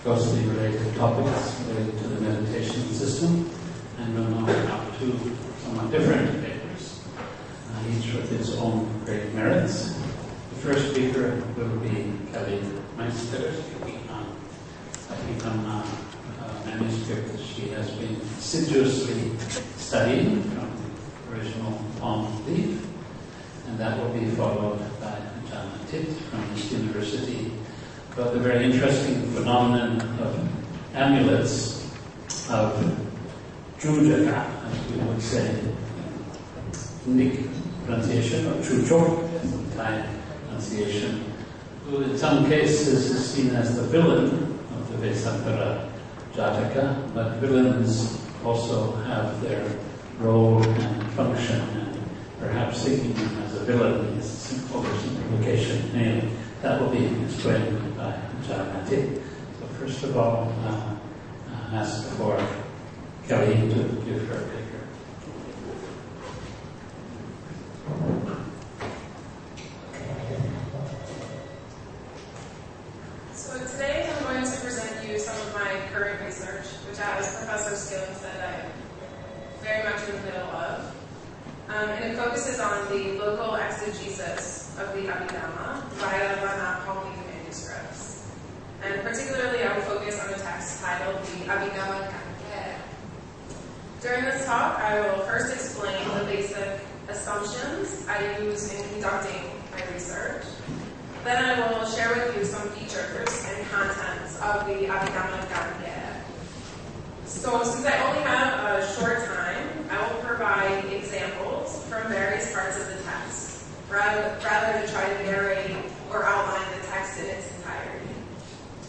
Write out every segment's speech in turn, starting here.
closely related topics related to the meditation system, and we'll now have two somewhat different papers, each with its own great merits. The first speaker will be Kelly Meister, speaking on a manuscript that she has been assiduously studying from the original palm leaf, and that will be followed by John Tit from this university about the very interesting phenomenon of amulets, of Jujaga, as we would say, Nick pronunciation, or Chucho, Thai pronunciation, who in some cases is seen as the villain of the Vesankara Jataka, but villains also have their role and function, and perhaps thinking of him as a villain is an oversimplification. Anyway, that will be explained by Jagannath. So first of all, ask for Kelly to give her paper. So today I'm going to present you some of my current research, which, as Professor Skilling said, I'm very much in the middle of. And it focuses on the local exegesis of the Abhidhamma via Vana Palmi manuscripts. And particularly I will focus on a text titled the Abhidhamma Gange. During this talk, I will first explain the basic assumptions I use in conducting my research. Then I will share with you some features and contents of the Abhidhamma Gange. So since I only have a short time, I will provide examples from various parts of the text, rather than try to narrate or outline the text in its entirety.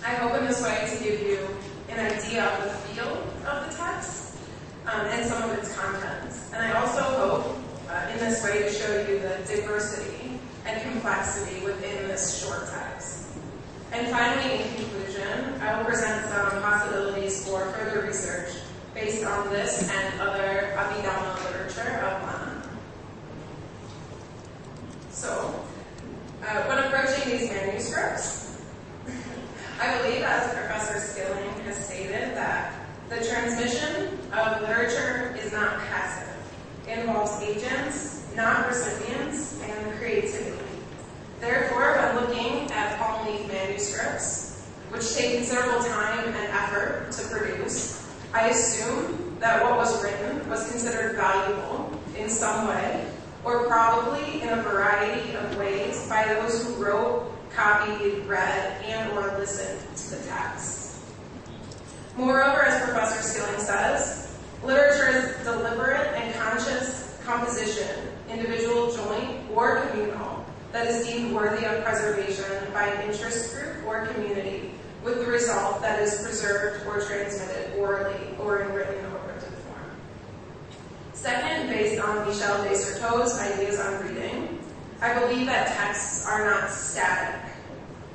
I hope in this way to give you an idea of the feel of the text and some of its contents. And I also hope in this way to show you the diversity and complexity within this short text. And finally, in conclusion, I will present some possibilities for further research based on this and other Abhidhamma literature of Lana. So, when approaching these manuscripts, I believe, as Professor Skilling has stated, that the transmission of literature is not passive. It involves agents, not recipients, and creativity. Therefore, when looking at palm leaf manuscripts, which take considerable time and effort to produce, I assume that what was written was considered valuable in some way, or probably in a variety of ways by those who wrote, copied, read, and or listened to the text. Moreover, as Professor Skilling says, literature is deliberate and conscious composition, individual, joint, or communal, that is deemed worthy of preservation by an interest group or community, with the result that is preserved or transmitted orally or in written or printed form. Second, based on Michel Desserteau's ideas on reading, I believe that texts are not static.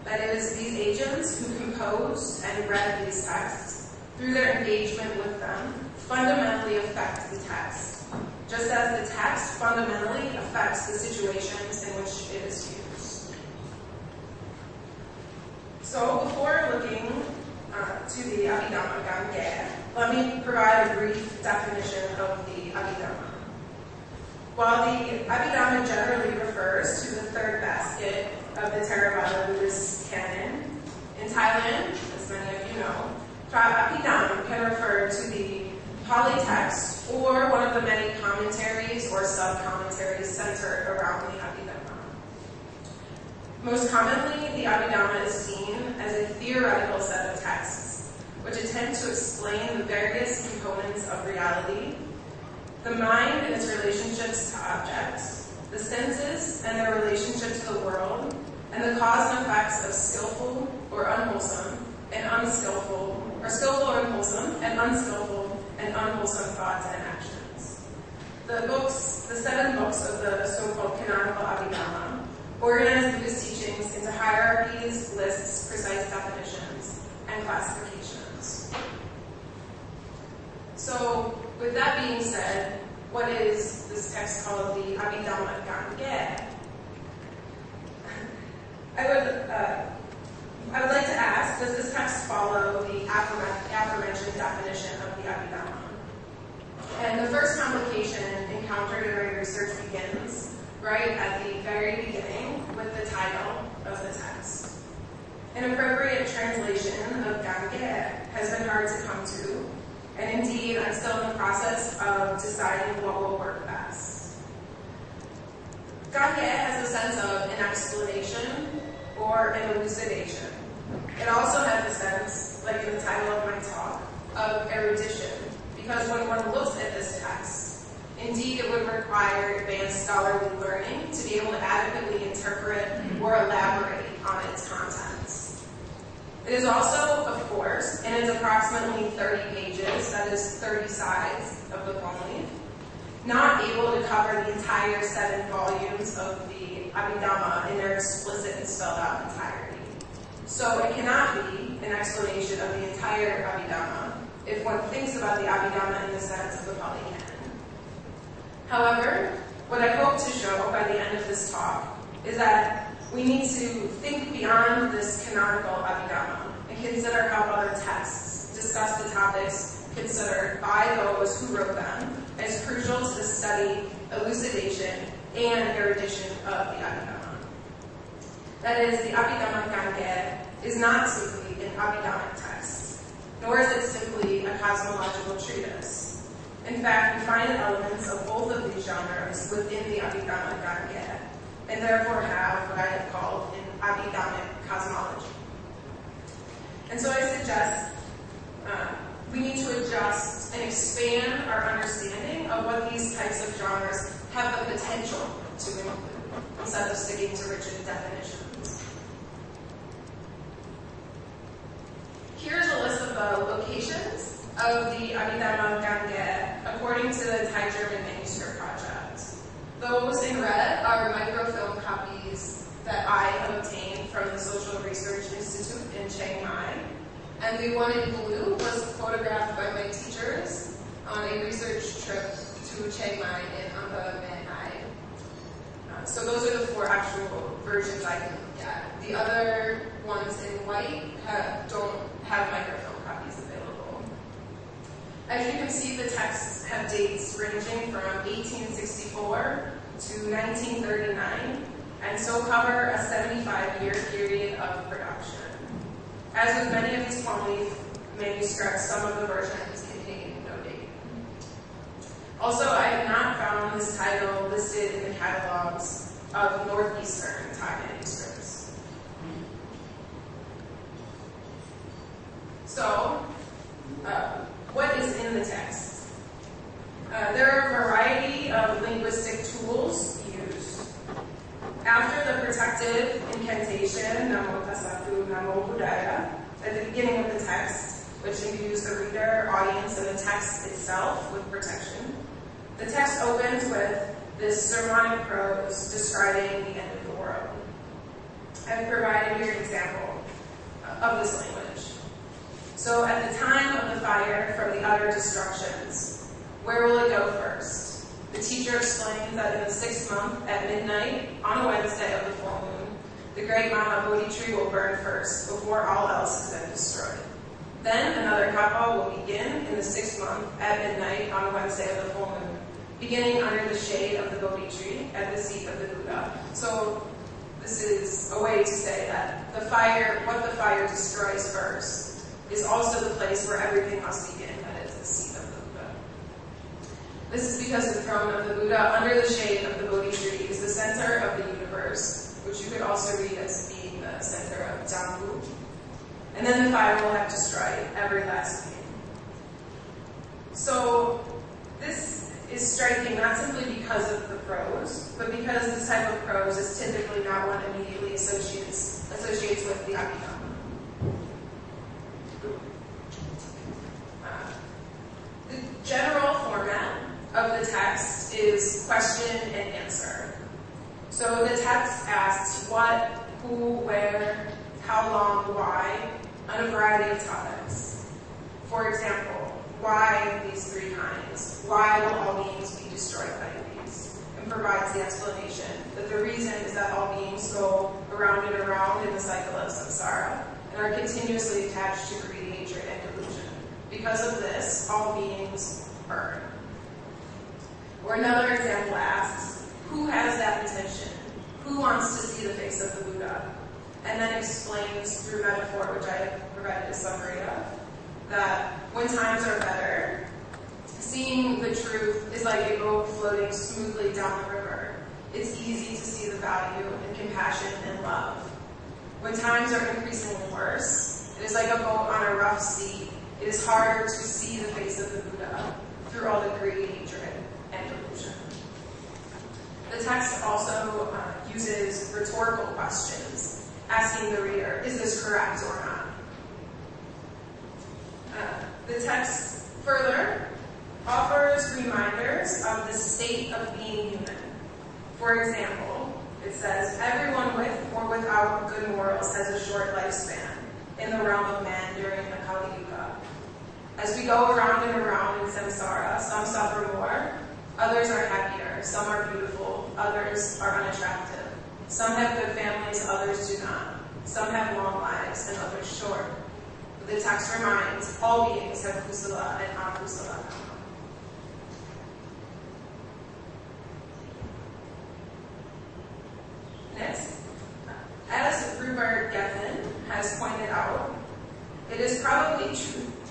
That is, these agents who composed and read these texts, through their engagement with them, fundamentally affect the text, just as the text fundamentally affects the situations in which it is used. So before looking to the Abhidhamma Gange, let me provide a brief definition of the Abhidhamma. While the Abhidhamma generally refers to the third basket of the Theravada Buddhist canon, in Thailand, as many of you know, Abhidhamma can refer to the Pali text or one of the many commentaries or sub-commentaries centered around the Abhidhamma. Most commonly, the Abhidhamma is seen as a theoretical set of texts, which attempt to explain the various components of reality, the mind and its relationships to objects, the senses and their relationship to the world, and the cause and effects of skillful or unwholesome and unskillful, or skillful or unwholesome and unskillful and unwholesome thoughts and actions. The 7 books of the so-called canonical Abhidhamma organize Buddhist teachings into hierarchies, lists, precise definitions, and classifications. So, with that being said, what is this text called the Abhidhamma Gange? I would like to ask, does this text follow the aforementioned definition of the Abhidhamma? And the first complication encountered in my research begins right at the very beginning with the title of the text. An appropriate translation of Gange has been hard to come to, and indeed I'm still in the process of deciding what will work best. Gange has a sense of an explanation or an elucidation. It also has a sense, like in the title of my talk, of erudition, because when one looks at this text, indeed it would require advanced scholarly learning to be able to adequately interpret or elaborate on its contents. It is also, of course, and it's approximately 30 pages, that is 30 sides of the poem, not able to cover the entire 7 volumes of the Abhidhamma in their explicit and spelled out entirety. So it cannot be an explanation of the entire Abhidhamma if one thinks about the Abhidhamma in the sense of the Pali Canon. However, what I hope to show by the end of this talk is that we need to think beyond this canonical Abhidhamma and consider how other texts discuss the topics considered by those who wrote them as crucial to the study, elucidation, and erudition of the Abhidhamma. That is, the Abhidhamma Gange is not simply an Abhidhammic text, nor is it simply a cosmological treatise. In fact, we find elements of both of these genres within the Abhidhamma Gange, and therefore have what I have called an Abhidhammic cosmology. And so I suggest we need to adjust and expand our understanding of what these types of genres have the potential to include, instead of sticking to rigid definitions. Here's a list of the locations of the Abhidhamma Gange according to the Thai-German Manuscript Project. Those in red are microfilm copies that I have obtained from the Social Research Institute in Chiang Mai. And the one in blue was photographed by my teachers on a research trip to Chiang Mai in Amba Manai. So those are the 4 actual versions I can look at. The other ones in white don't have microfilm copies available. As you can see, the texts have dates ranging from 1864 to 1939, and so cover a 75-year period of production. As with many of these palm leaf manuscripts, some of the versions contain no date. Also, I have not found this title listed in the catalogs of northeastern Thai manuscripts. So, what is in the text? There are a variety of linguistic tools used. After the protective incantation, Namo Tassatu Namo Buddhaya, at the beginning of the text, which imbues the reader, audience, and the text itself with protection, the text opens with this sermonic prose describing the end of the world. I've provided here an example of this language. So at the time of the fire from the utter destructions, where will it go first? The teacher explains that in the 6th month at midnight, on a Wednesday of the full moon, the great Mahabodhi tree will burn first, before all else has been destroyed. Then another kappa will begin in the 6th month at midnight on a Wednesday of the full moon, beginning under the shade of the Bodhi tree at the seat of the Buddha. So this is a way to say that the fire, what the fire destroys first, is also the place where everything must begin, that is the seat of the Buddha. This is because the throne of the Buddha under the shade of the Bodhi tree is the center of the universe, which you could also read as being the center of Jambu. And then the fire will have destroyed every last being. So this is striking not simply because of the prose, but because this type of prose is typically not one immediately associates with the Abhidhamma. The general format of the text is question and answer. So the text asks what, who, where, how long, why, on a variety of topics. For example, why these 3 kinds? Why will all beings be destroyed by these? And provides the explanation that the reason is that all beings go around and around in the cycle of samsara, and are continuously attached to greed, hatred, and delusion. Because of this, all beings burn. Or another example asks, who has that intention? Who wants to see the face of the Buddha? And then explains through metaphor, which I have provided a summary of, that when times are better, seeing the truth is like a boat floating smoothly down the river. It's easy to see the value and compassion and love. When times are increasingly worse, it is like a boat on a rough sea. It is harder to see the face of the Buddha through all the greed, hatred, and delusion. The text also uses rhetorical questions, asking the reader, is this correct or not? The text further offers reminders of the state of being human. For example, it says, everyone with or without good morals has a short lifespan in the realm of man during the Kali Yuga. As we go around and around in samsara, some suffer more, others are happier, some are beautiful, others are unattractive. Some have good families, others do not. Some have long lives and others short. But the text reminds all beings have kusala and akusala karma. Next, as Rupert Geffen has pointed out, it is probably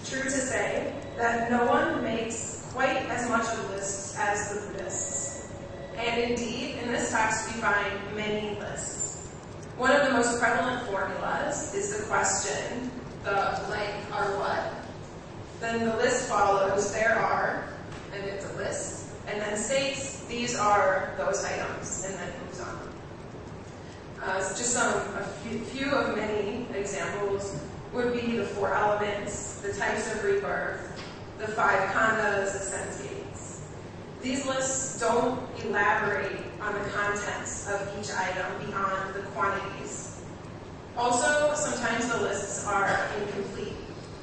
true to say that no one makes quite as much of lists as the Buddhists. And indeed, in this text we find many lists. One of the most prevalent formulas is the question, the blank are what? Then the list follows, there are, and it's a list, and then states, these are those items, and then moves on. Just a few of many examples would be the 4 elements, the types of rebirth, the 5 khandhas, the sentients. These lists don't elaborate on the contents of each item beyond the quantities. Also, sometimes the lists are incomplete.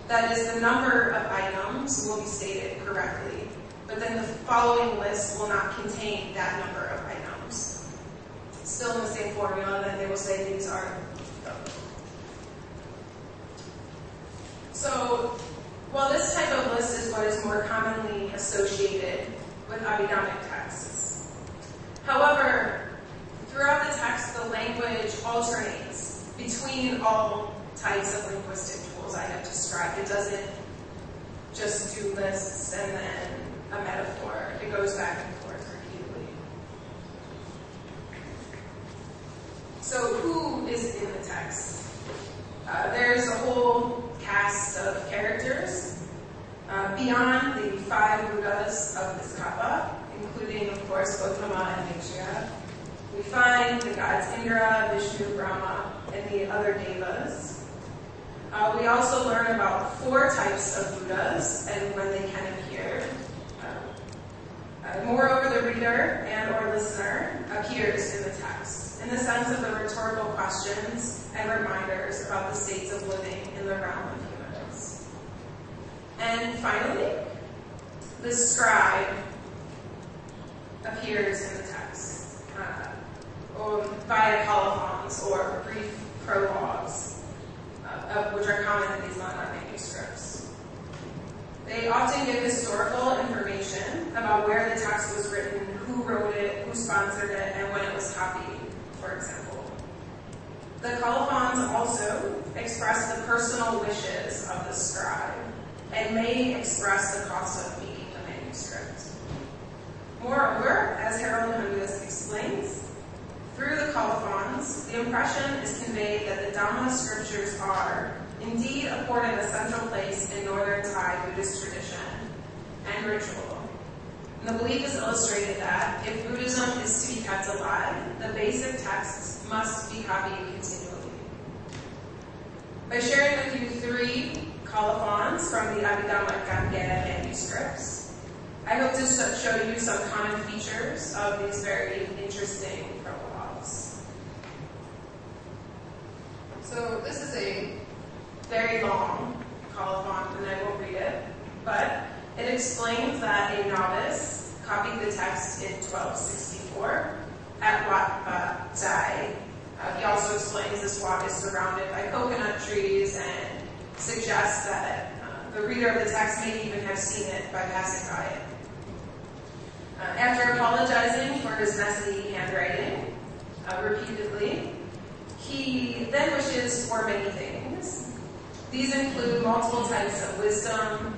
That is, the number of items will be stated correctly, but then the following list will not contain that number of items. Still in the same formula, then they will say these are those. So, while this type of list is what is more commonly associated with Abhidhammic texts, however, throughout the text, the language alternates between all types of linguistic tools I have described. It doesn't just do lists and then a metaphor. It goes back and forth repeatedly. So who is in the text? There's a whole cast of characters beyond the 5 Buddhas of this kappa, including, of course, Gautama and Maitreya. We find the gods Indra, Vishnu, Brahma, and the other devas. We also learn about 4 types of Buddhas and when they can appear. Moreover, the reader and or listener appears in the text in the sense of the rhetorical questions and reminders about the states of living in the realm of humans. And finally, the scribe appears in the text via colophons or brief prologues, which are common in these Lama manuscripts. They often give historical information about where the text was written, who wrote it, who sponsored it, and when it was copied, for example. The colophons also express the personal wishes of the scribe and may express the cost of making the manuscript. Moreover, as Harold Hundas explains, through the colophons, the impression is conveyed that the Dhamma scriptures are indeed afforded a central place in Northern Thai Buddhist tradition and ritual. And the belief is illustrated that if Buddhism is to be kept alive, the basic texts must be copied continually. By sharing with you 3 colophons from the Abhidhamma Ganga manuscripts, I hope to show you some common features of these very interesting prologues. So this is a very long colophon, and I won't read it, but it explains that a novice copied the text in 1264 at Wat Ba Jai, He also explains this walk is surrounded by coconut trees and suggests that the reader of the text may even have seen it by passing by it. After apologizing for his messy handwriting repeatedly, he then wishes for many things. These include multiple types of wisdom,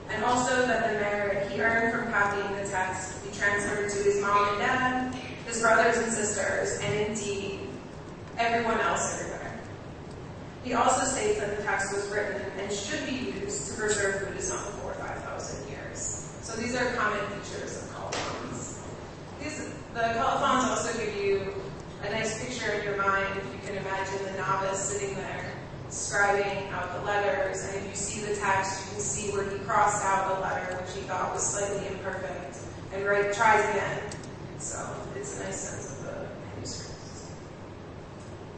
and also that the merit he earned from copying the text be transferred to his mom and dad, his brothers and sisters, and indeed, everyone else everywhere. He also states that the text was written and should be used to preserve Buddhism for 5,000 years. So these are common features of colophons. The colophons also give you a nice picture in your mind. If you can imagine the novice sitting there scribing out the letters, and if you see the text, you can see where he crossed out a letter which he thought was slightly imperfect, and tries again. So it's a nice sense of the manuscripts.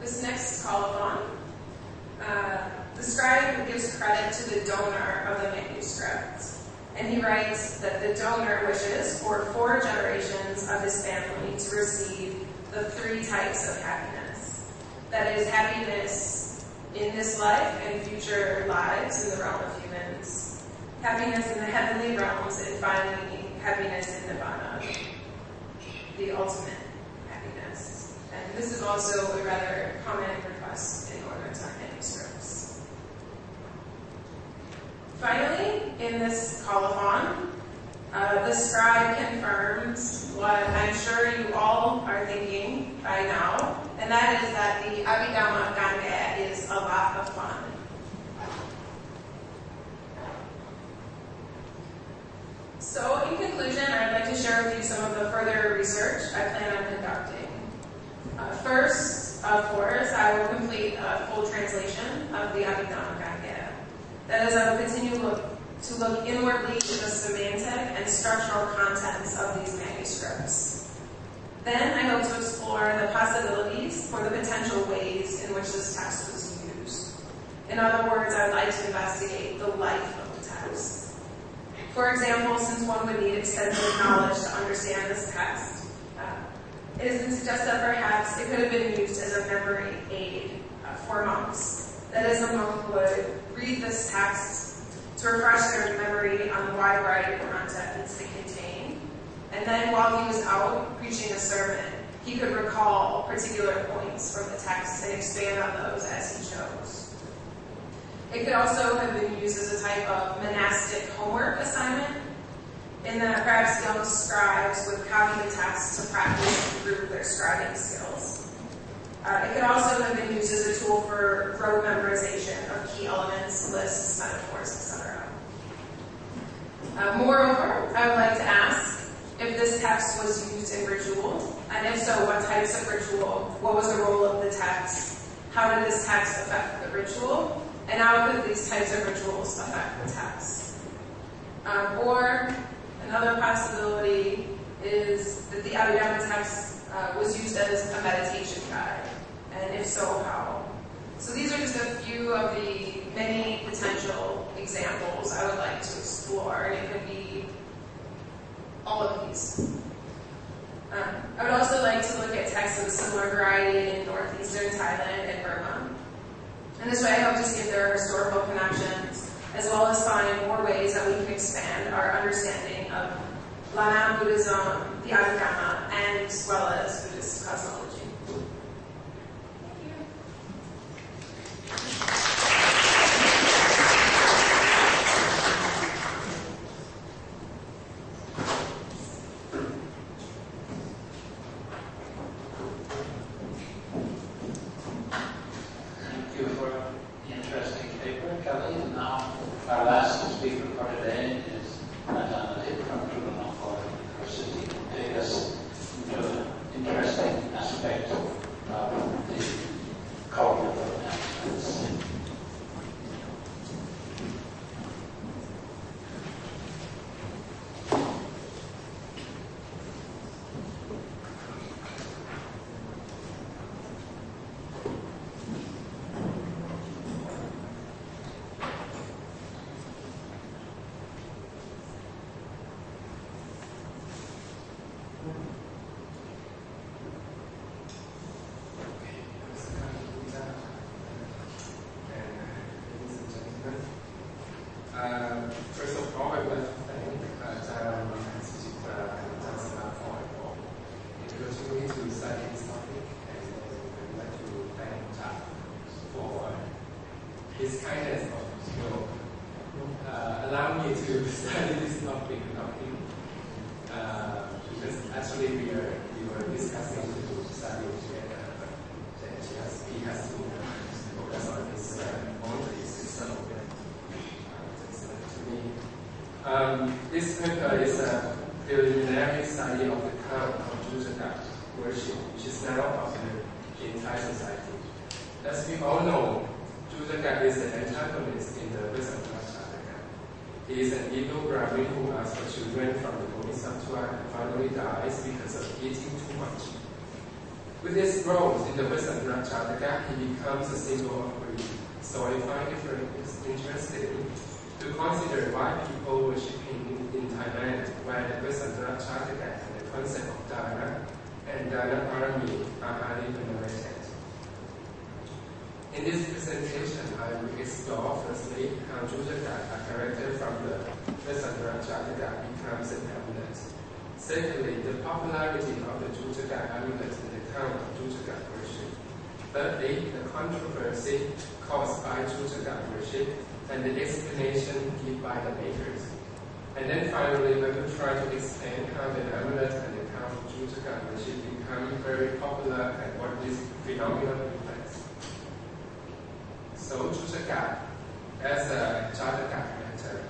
This next colophon, the scribe gives credit to the donor of the manuscript, and he writes that the donor wishes for 4 generations of his family to receive the 3 types of happiness. That is, happiness in this life and future lives in the realm of humans, happiness in the heavenly realms, and finally happiness in Nirvana, the ultimate happiness. And this is also a rather common request in order to manuscripts. Finally, in this colophon, the scribe confirms what I'm sure you all are thinking by now, and that is that the Abhidhamma Ganga is a lot of fun. So, in conclusion, I'd like to share with you some of the further research I plan on conducting. First, of course, I will complete a full translation of the Abhidhamma Ganga. That is, I will continue to look inwardly to the semantic and structural contents of these manuscripts. Then I hope to explore the possibilities for the potential ways in which this text was used. In other words, I would like to investigate the life of the text. For example, since one would need extensive knowledge to understand this text, it has been suggested that perhaps it could have been used as a memory aid for monks. That is, a monk would read this text to refresh their memory on the wide variety of contents it contained, and then while he was out preaching a sermon, he could recall particular points from the text and expand on those as he chose. It could also have been used as a type of monastic homework assignment, in that perhaps young scribes would copy the text to practice and improve their scribing skills. It could also have been used as a tool for rote memorization of key elements, lists, metaphors, etc. Moreover, I would like to ask if this text was used in ritual, and if so, what types of ritual, what was the role of the text, how did this text affect the ritual, and how could these types of rituals affect the text. Or another possibility is that the Abhidhamma text was used as a meditation guide, and if so, how? So these are just a few of the many potential examples I would like to explore, and it could be all of these. I would also like to look at texts of a similar variety in northeastern Thailand and Burma. And this way I hope to see if there are historical connections, as well as find more ways that we can expand our understanding of Lanam Buddhism, the Abhidhamma, and as well as Buddhist cosmology. Thank you for the interesting paper, Kelly. And now our last speaker for today is from University to take us into an interesting aspect of the culture of announcements. First of all, I would like to thank Jam and Sujitra and Jansana for the opportunity to study this topic, and I would like to thank Jam for his kindness of allow me to study this topic without him. Because actually we were discussing to study together, but he has to focus on his own system. This paper is a preliminary study of the count of Jujaka worship, which is now popular in Thai society. As we all know, Jujaka is an antagonist in the Western Jataka. He is an evil Brahmin who asks for children from the Bodhisattva and finally dies because of eating too much. With his roles in the Western Jataka, he becomes a symbol of greed. So I find it very interesting to consider why people worship him in Thailand, where the Western Jataka and the concept of Dana and Dana Parami are highly venerated. In this presentation, I will explore firstly how Jujaka, a character from the Western Jataka, becomes an amulet. Secondly, the popularity of the Jujaka amulet in the count of Jujaka worship. Thirdly, the controversy caused by Jujaka worship and the explanation given by the makers. And then finally, I will try to explain how the amulet and the count of Jujaka worship become very popular and what this phenomenon reflects. So Jujaka as a Jataka character.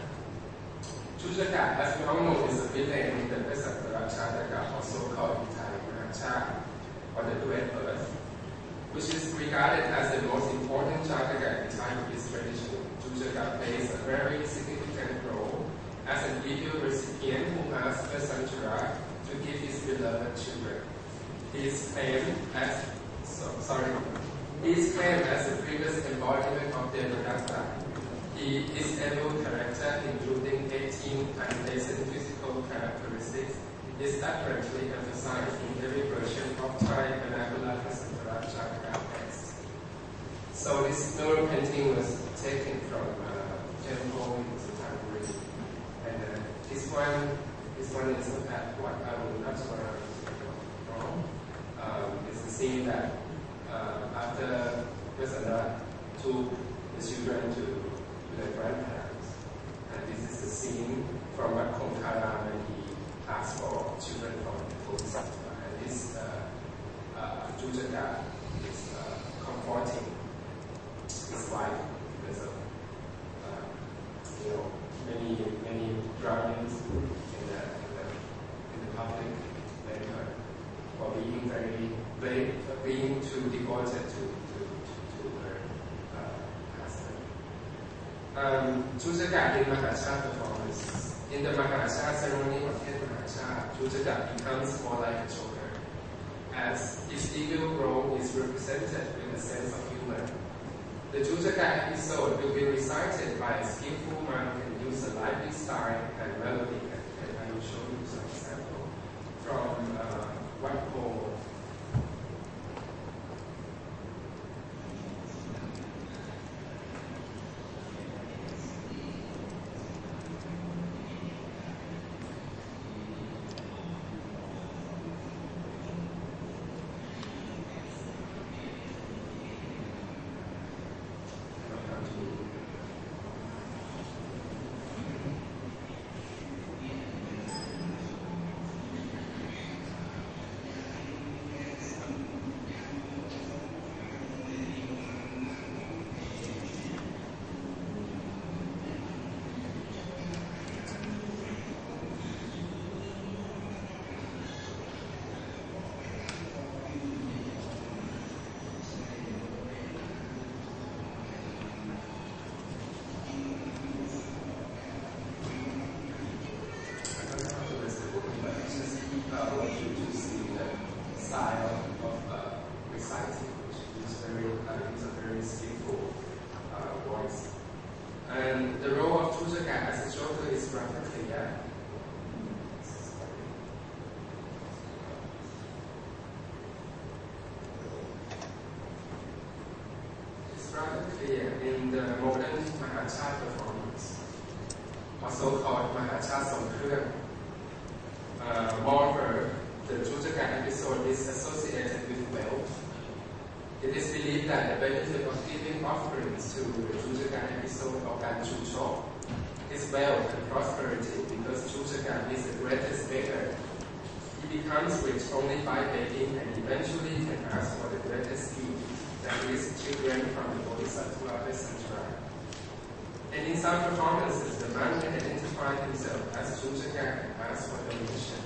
Jujaka, as we all know, is a villain in the Western Jataka, also called in Thai Mahacha, or the dual birth, which is regarded as the most important Jataka in Thai Buddhist tradition. Jujaka plays a very significant role as an evil recipient who asks the Sanchara to give his beloved children. He is claimed as the previous embodiment of Devadatta. His evil character, including 18 unpleasant physical characteristics, is apparently emphasized in every version of Thai vernacular Kasantara Jataka text. So this mural painting was taken from temple in Suttanpuri, and this one is not that what I will not wrong. It's a scene that after Vasana took the children to their grandparents, and this is the scene from Wat Kongkara when he asked for children from the Bodhisattva, and this Jujaka is comforting his wife because of many drownings in the public manner for being too devoted to her husband. Jujaka in Mahasha performance. In the Mahasha ceremony of Mahasha, Jujaka becomes more like a joker, as his evil role is represented with a sense of humor. The Jujaka episode will be recited by a skillful monk and use a lively style and melody, and I will show you some example from Wat Po. rather clear in the modern Mahachar performance. also called มหาชาติทรงเครื่อง Moreover, the Jujaka episode is associated with wealth. It is believed that the benefit of giving offerings to the Jujaka episode of Ganchucho is wealth and prosperity because Jujaka is the greatest beggar. He becomes rich only by begging and eventually can ask for the greatest gift, that is, children from the Bodhisattva, etc. And in some performances, the man can identify himself as Jujaka and ask for donation.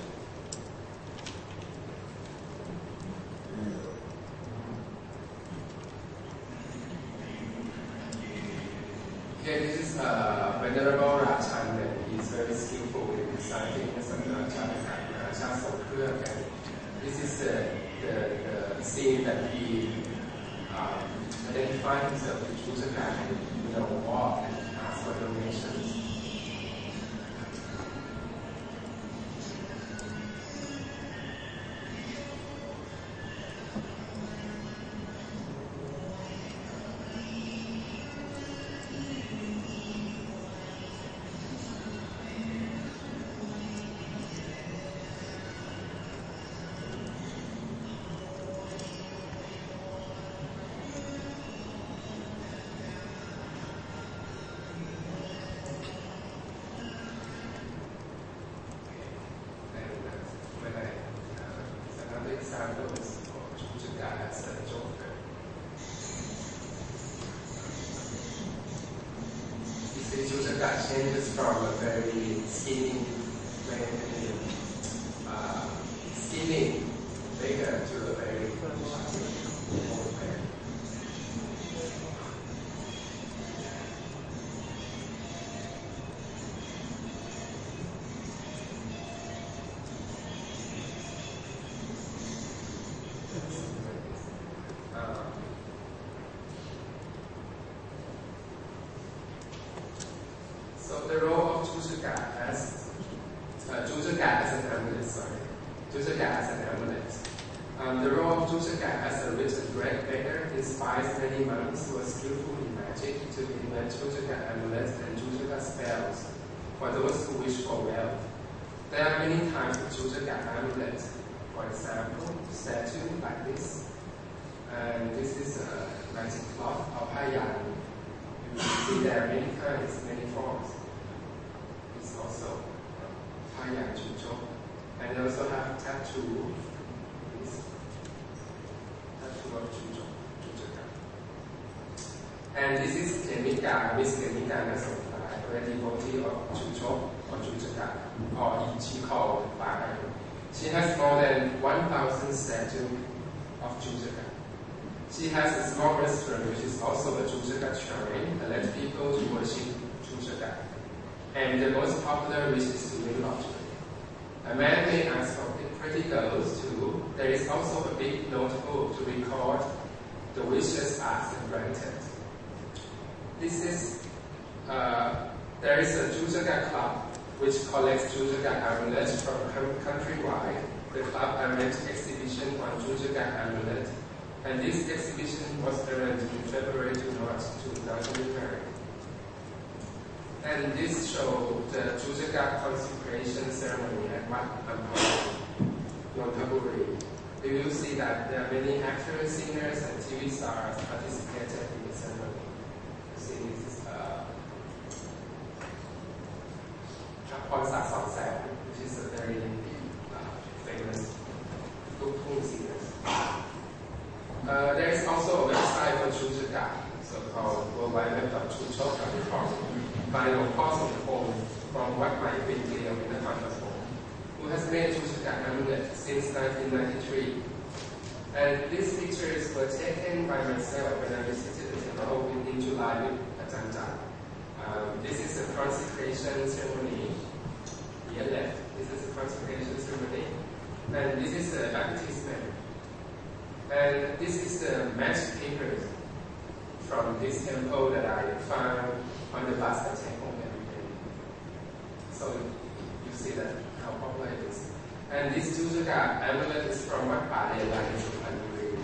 Here, this is Venerable Rajan, and he is very skillful in reciting the Chana Sokura. This is the scene that he identified himself with Jujaka and walk and ask for donations. Changes from a very skinny figure to a very old man. So the role of Jujaka as an amulet, Jujaka as an amulet. The role of Jujaka as a rich and great beggar inspires many monks who are skillful in magic to invent Jujaka amulets and Jujaka spells for those who wish for wealth. There are many types of Jujaka amulets. For example, statue like this, and this is a magic cloth or payan. You can see there are many kinds, many forms. It's also payan chucho, and they also have tattoo. This tattoo of Jujaka. And this is Kemika, Miss Kemika Nasontai, a devotee of Chucho or Jujaka, or she called Bai. She has more than 1,000 statues of Jujaka. She has a small restaurant which is also a Jujaka shrine that lets people to worship Jujaka. And the most popular wish is to win lottery. A man may ask for pretty girls too. There is also a big notebook to record the wishes asked and granted. There is a Jujaka club which collects Jujaka amulets from countrywide. The club arranged exhibition on Jujaka amulet, and this exhibition was arranged in February to March 2009. And this showed the Jujaka consecration ceremony at Wat Nonthaburi. You will see that there are many actors, singers, and TV stars participated in the ceremony. You see, this is which is a very famous Lutung singer. There is also a website for Jujaka, so-called worldwideweb.chucho.com, by Longpo Somphong from Wat Mai Pin Gliao in the Nakhon, who has made Jujaka amulet since 1993. And these pictures were taken by myself when I visited the temple in July with Ajahn Chan. This is a consecration ceremony. Here left, this is a consecration ceremony. And this is a baptism. And this is the magic papers from this temple that I found on the bus at Hong every day. So you see that how popular it is. And this Jujaka amulet is from Wat Palela in Suphannaburi.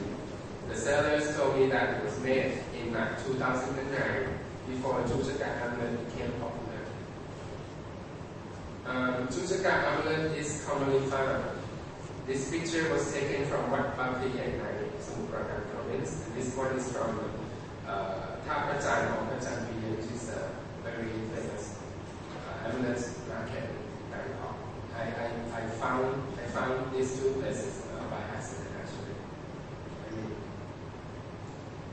The sellers told me that it was made in 2009, before Jujaka amulet became popular. Chujaka amulet is commonly found. This picture was taken from Wat Bangpiyai, Samut province. And this one is from Thaistudies of Thaistudies, which is a very famous amulet market in Bangkok. I found these two places by accident actually.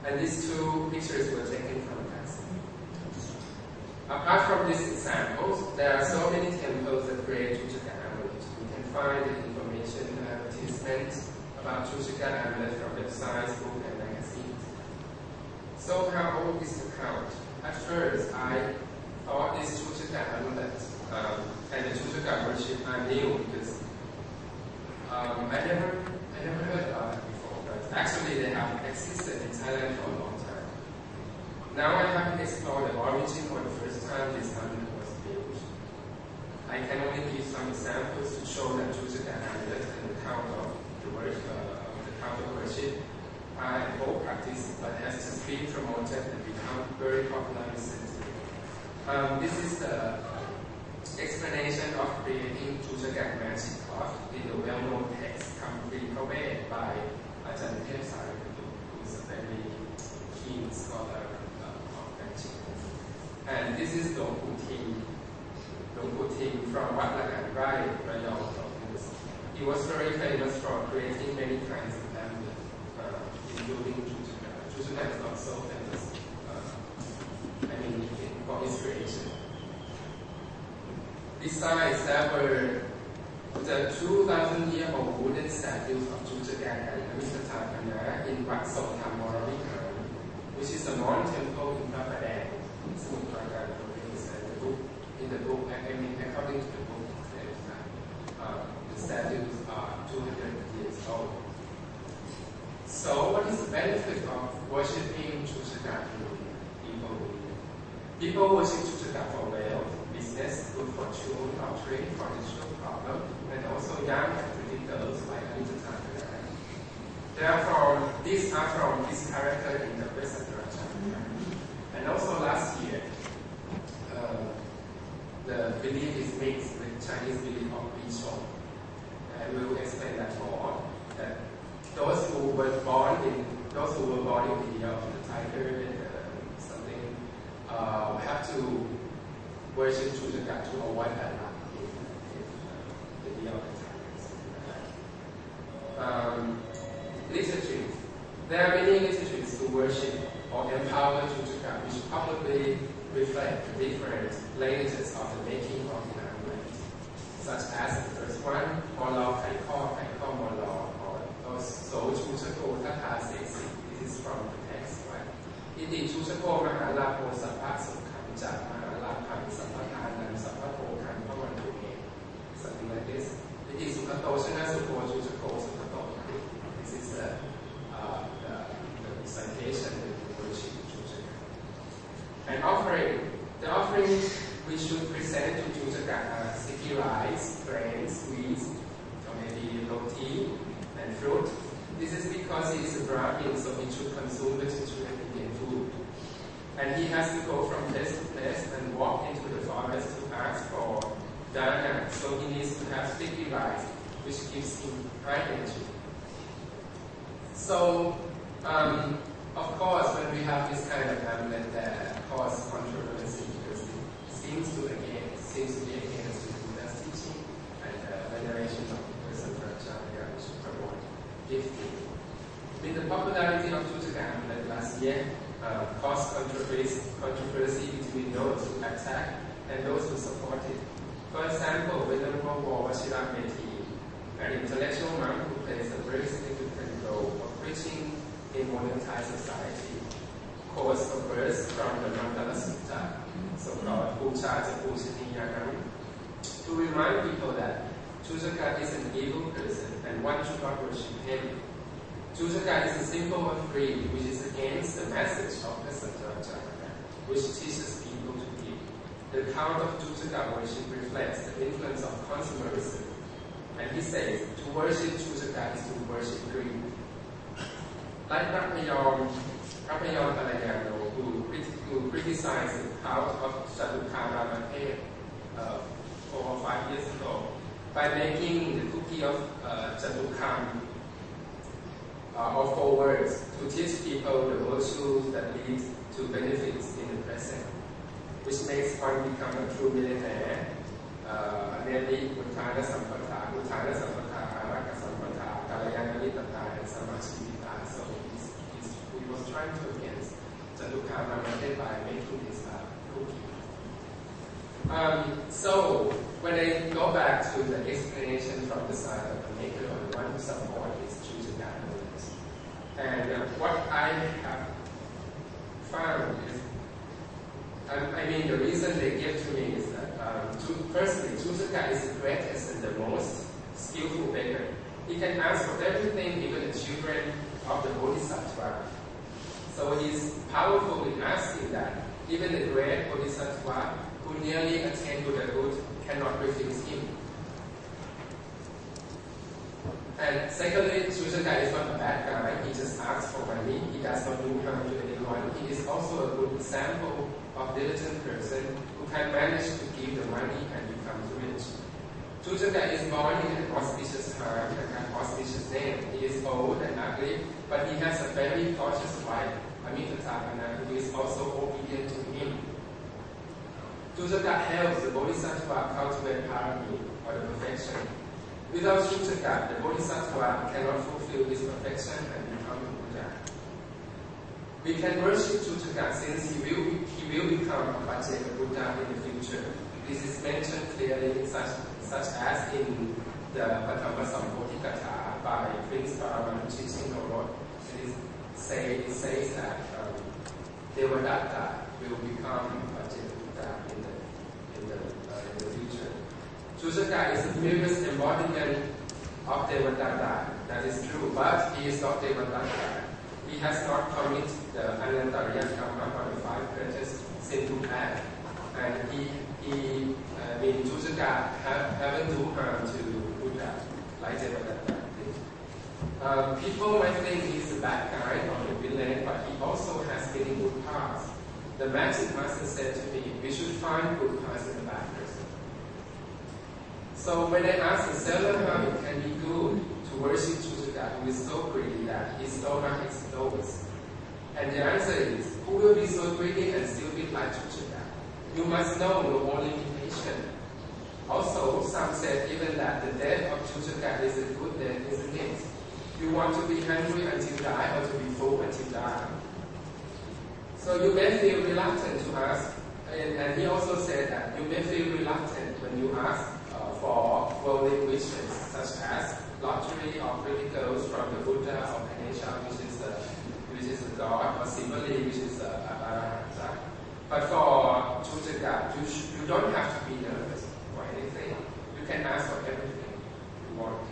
And these two pictures were taken from accident. Apart from these examples, there are so many temples that create Chujaka amulets. You can find the information advertisement about Chujaka amulet from websites, books, and magazines. So how old is the count? At first, I thought this Chujaka amulet and the Chujaka worship are new because I never heard about it before. But actually, they have existed in Thailand for a long time. Now I have explored the origin for the first time this amulet was built. I can only give some examples to show that Chujaka amulet and the count of worship are an old practice, but has just been promoted and become very popular recently. This is the explanation of creating Chujaka magic cloth in the well-known text Kamprikave by Ajahn Thepsai, who is a very keen scholar of magic. And this is Dong Puting from Wat Lagan Rai, Rayong province. He was very famous for creating many kinds of amulets, including Chujaka. Chujaka is not so famous, for his creation. Besides, there were the 2,000-year-old wooden statues of Chujaka and Amisatapana in Wat Songtham Moravihan, which is a modern temple in Papadang, Samut province. And the book, according to the book, the statues are 200 years old. So, what is the benefit of worshipping Chujaka people? People worship Chujaka for wealth, business, good fortune, lottery, financial problem, and also young and pretty girls like Amisatapana. These are from this character in the Vesandra chapter. And also last year, the belief is mixed with Chinese belief of Bishop. I will explain that more. That those who were born in India of the tiger and something have to worship Chujaka to avoid bad luck in the year of the tiger. Literature. There are many literatures to worship or empower Chujaka, which probably reflect the different languages of the making of the amulet, such as the first one, Molo, Kaiko, Molo, or So Chujako Tata Sesi. This is from the text, right? Iti Chujako Mahalapo Sapat Sukham Jat Mahalapam Sapatanan Sapato Kan Pamantume. Something like this. Iti Sukhato Shana Sukho Chujako Sukhato. This is the citation that we worship Chujaka. An offering. The offering we should present to Chujaka are sticky rice, grains, sweets, or maybe roti and fruit. This is because he is a Brahmin, so he should consume vegetarian Indian food. And he has to go from place to place and walk into the forest to ask for dana, so he needs to have sticky rice, which gives him high energy. So, of course, when we have this kind of amulet that causes controversy because it seems to be against the Buddha's teaching and veneration of the person for Acharya, which promote gifting. With the popularity of Chujaka amulet last year caused controversy between those who attack and those who support it. For example, Venerable Washira Meti, an intellectual monk who plays a very significant role of preaching in modern Thai society, quotes a verse from the Mandala Sutta, so-called Puja Japusaniyanam, to remind people that Chujaka is an evil person and one should not worship him. Chujaka is a symbol of greed, which is against the message of the Sankaracharya, which teaches people to give. The count of Chujaka worship reflects the influence of consumerism. And he says, to worship Chujaka is to worship greed. Like Rapayom Palayano, who criticized the count of Sadhukara 4 or 5 years ago, by making the cookie of Jatukham of 4 words to teach people the virtues that lead to benefits in the present, which makes one become a true millionaire. Namely, Uttana Sampata, Uttana Sampata, Araka Sampata, Kalayana Vitata, and Samachivita. So he was trying to against Jatukham by making this cookie. So when I go back to the explanation from the side of the maker on the one who support is Chuchaka knowledge. And what I have found is, I mean, the reason they give to me is that, firstly, Chuchaka is the greatest and the most skillful baker. He can ask for everything, even the children of the Bodhisattva. So he's powerful in asking that. Even the great Bodhisattva who nearly attained Buddhahood cannot refuse him. And secondly, Chuchaka is not a bad guy. He just asks for money. He does not do harm to anyone. He is also a good example of diligent person who can manage to give the money and become rich. Chuchaka is born in an auspicious time and an auspicious name. He is old and ugly, but he has a very cautious wife, Amitabhana, who is also obedient to him. Chuchaka helps the Bodhisattva cultivate parami, or the perfection. Without Chuchaka, the Bodhisattva cannot fulfill his perfection and become a Buddha. We can worship Chuchaka since he will become a Pajjeka Buddha in the future. This is mentioned clearly such as in the Patama Sambodhikatha by Prince Paramahansa. It says that Devadatta will become Pajjeka Buddha in the future. Chuchaka is the previous embodiment of Devadatta. That is true, but he is not Devadatta. He has not committed the Anantariya Karma or the 5 greatest sinful acts. And Chuchaka haven't do harm to Buddha like Devadatta did. People might think he's a bad guy or a villain, but he also has many good parts. The magic master said to me, we should find good parts in a bad person. So when I asked the seller how it can be good to worship Chuchaka, who is so greedy that his stomach explodes, and the answer is, who will be so greedy and still be like Chuchaka? You must know your own limitation. Also, some said even that the death of Chuchaka is a good death, isn't it? You want to be hungry until die or to be full until die. So you may feel reluctant to ask, and he also said that you may feel reluctant when you ask for worldly wishes, such as lottery or pretty girls from the Buddha or Ganesha, which is a god, or Sivali, which is a Arahanta. But for Chuchaka, you don't have to be nervous for anything. You can ask for everything you want.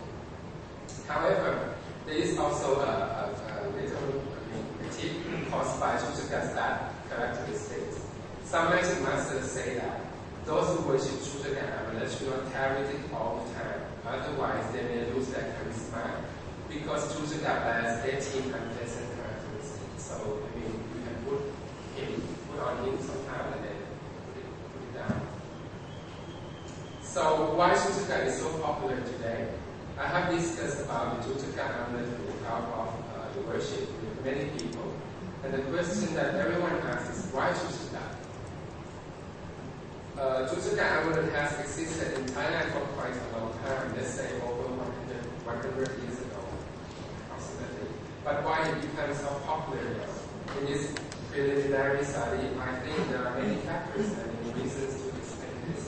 However, there is also a little tip caused by Chuchaka's bad characteristics. Some magic masters say that those who worship Chuchaka amulet should not carry it all the time. Otherwise, they may lose their charisma because Chuchaka bears 18 unpleasant characteristics. So, you can put on him sometime and then put it down. So, why Chuchaka is so popular today? I have discussed about the Chuchaka amulet with the help of the worship with many people. And the question that everyone asks is, why Chuchaka? Chuchaka amulet has existed in Thailand for quite a long time, let's say over 100 years ago, approximately. But why it becomes so popular now? In this preliminary study, I think there are many factors and many reasons to explain this.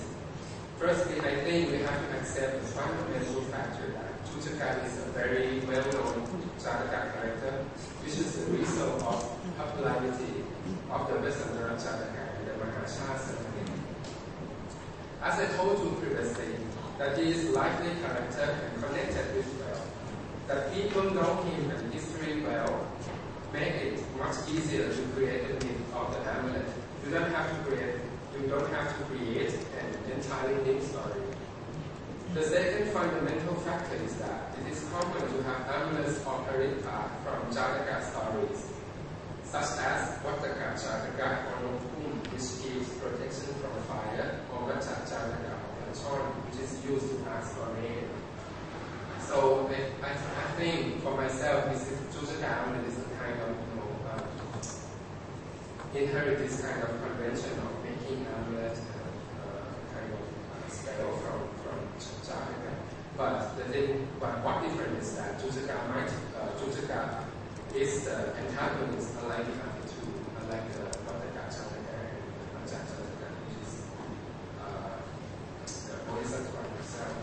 Firstly, I think we have to accept the fundamental factor that Chuchaka is a very well-known Jataka character, which is the result of popularity of the Vesandara Jataka and the Mahashara ceremony. As I told you previously, that he is lively character and connected with wealth. That people know him and history well make it much easier to create the myth of the amulet. You don't have to create an entirely new story. The second fundamental factor is that it is common to have amulets or parita from Jataka stories, such as Vataka Jataka or Lokum, which gives protection from fire, or Vacha Jataka or Lachon, which is used to asked or made. So I think for myself, this is Jujaka amulet is a kind of inherit this kind of convention of making amulet kind of spell from China. But what different is that Jujaka is the antagonist, unlike the other two, unlike the Vataka Chataka and Ajak Chataka, which is the Bodhisattva himself.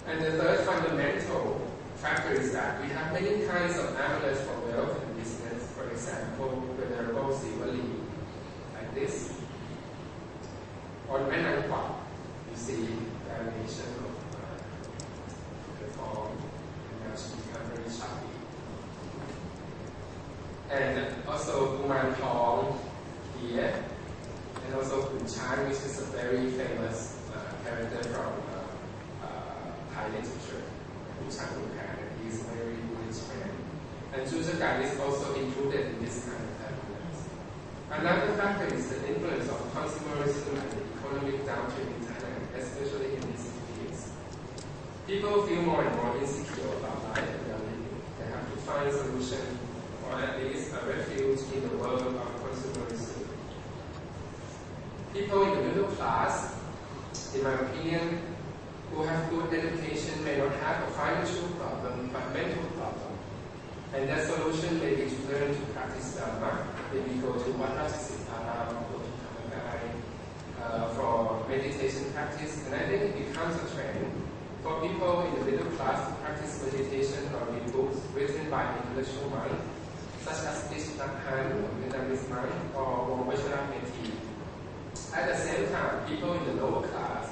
And the third fundamental factor is that we have many kinds of amulets for wealth and business. For example, venerable silver leaf, like this. On Ang Quang, you see variation of the form, and now she becomes very sharply. And also Kuman Tong here, and also Kun Chan, which is a very famous character from Thai literature. Kun Chan he is a very rich man. And Jujaka is also included in this kind of evidence. Another factor is the influence of consumerism and the economic downturn in Thailand, especially in recent years. People feel more and more insecure about life and their living. They have to find a solution, or at least a refuge in the world of consumerism. People in the middle class, in my opinion, who have good education may not have a financial problem, but mental problem. And their solution may be to learn to practice Dharma, maybe go to Vattasitara or go to Kamagai for meditation practice. And I think it becomes a trend for people in the middle class to practice meditation or read books written by intellectual minds, such as Thaistudies or Vietnamese monk or Wong-Vajrayana. At the same time, people in the lower class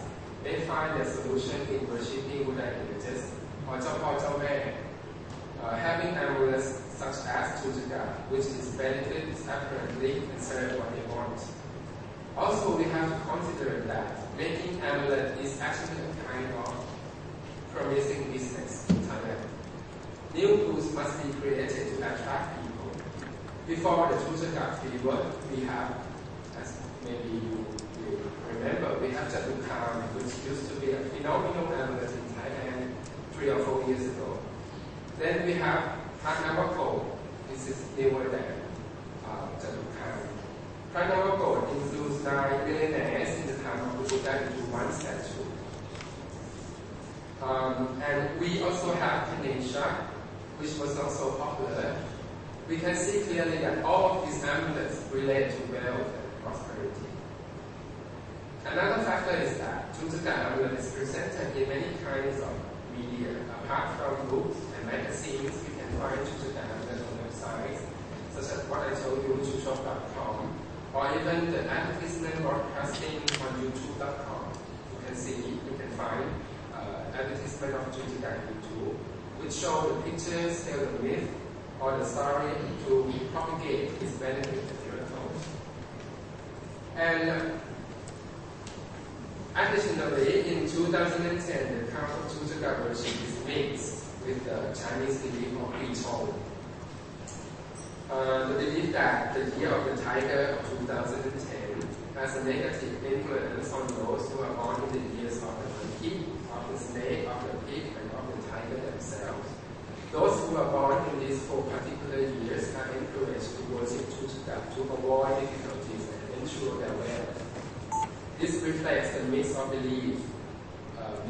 may find their solution in worshipping Buddha images or having amulets such as Jujaka, which is benefits apparently and serve what they want. Also, we have to consider that making amulet is actually a kind of promising business in Thailand. New goods must be created to attract people. Before the Jujaka fever, we have, as maybe you remember, we have Jadukam, which used to be a phenomenal amulet in Thailand 3 or 4 years ago. Then we have Pranavako. This is newer than Jadukam. Pranavako includes 9 millionaires in the time of the Buddha into one statue. And we also have Ganesha, which was not so popular. We can see clearly that all of these amulets relate to wealth and prosperity. Another factor is that Jujaka amulet is presented in many kinds of media. Apart from books and magazines, we can find Jujaka amulet on websites, such as what I told you, chushop.com, or even the advertisement broadcasting on youtube.com. You can find advertisement of Jujaka on YouTube, which show the pictures, tell the myth, or the story to propagate its benefit to miracles. And additionally, in 2010, the count of Jujaka worship is mixed with the Chinese belief of Ritual. The belief that the year of the tiger of 2010 has a negative influence on those who are born in the years of the monkey, of the snake, of the pig, and of the tiger themselves. Those who are born in these 4 particular years are encouraged to worship Jujaka to avoid difficulties and ensure their wealth. This reflects the mix of belief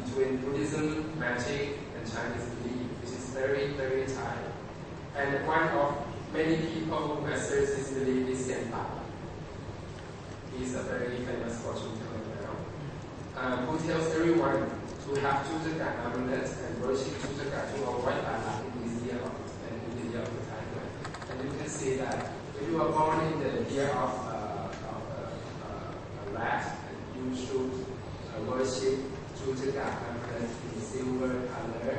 between Buddhism, magic, and Chinese belief, which is very, very tight. And one of many people who asserts this belief is Senpa. He is a very famous fortune teller now, who tells everyone to have Jujaka amulets and worship Jujaka to avoid bad in this year of the tiger. And you can see that if you are born in the year of a rat, you should worship Jujaka amulet in silver color.